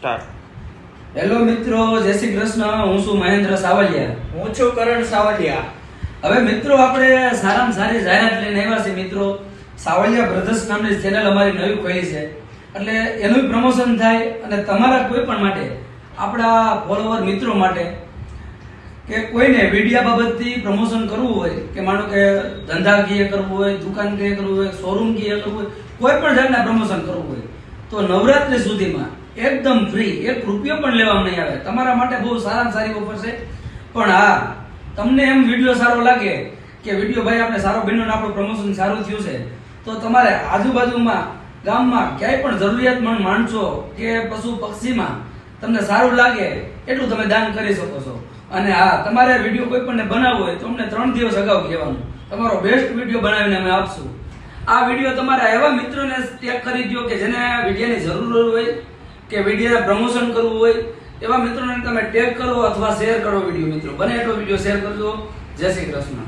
Start. Hello મિત્રો, જય શ્રી કૃષ્ણ. હું છું મહેન્દ્ર સાવલિયા. હું છું કરણ સાવલિયા. હવે મિત્રો આપણે સારામાં સારી જાહેરાત લઈને આવ્યા છે મિત્રો. સાવલિયા બ્રધર્સ નામની ચેનલ અમારી નવી ખોલી છે, એટલે એનું પ્રમોશન થાય અને તમારા કોઈ પણ માટે, આપણા ફોલોવર મિત્રો માટે કે કોઈને વિડિયા બાબતથી પ્રમોશન કરવું હોય કે માનો કે ધંધાકીય કરવું હોય, દુકાનકીય કરવું હોય, શોરૂમકીય કરવું હોય, કોઈ પણ જાતના પ્રમોશન કરવું હોય તો નવરાત્રી સુધીમાં એકદમ ફ્રી, 1 રૂપિયો પણ લેવામાં નહીં આવે. તમારા માટે બહુ સારામાં સારી ઓફર છે. પણ હા, તમને એમ વિડીયો સારો લાગે કે વિડીયો ભાઈ આપણે સારો બન્યો ને આપણું પ્રમોશન સારું થયું છે, તો તમારે આજુબાજુમાં ગામમાં ક્યાંય પણ જરૂરિયાતમંદ માણસો કે પશુ પક્ષીમાં તમને સારું લાગે એટલું તમે દાન કરી શકો છો. અને હા, તમારે વિડીયો કોઈ પણ બનાવવો હોય તો અમને 3 દિવસ અગાઉ કહેવાનું, તમારો બેસ્ટ વિડીયો બનાવીને અમે આપશું. આ વિડીયો તમારા એવા મિત્રોને ટેગ કરી દો કે જેને વિડીયોની જરૂર હોય કે વિડીયોને પ્રમોશન કરવું હોય, એવા મિત્રોને તમે ટેગ કરો અથવા શેર કરો વિડીયો. મિત્રો બને એટલો વિડીયો શેર કરજો. જય શ્રી કૃષ્ણ.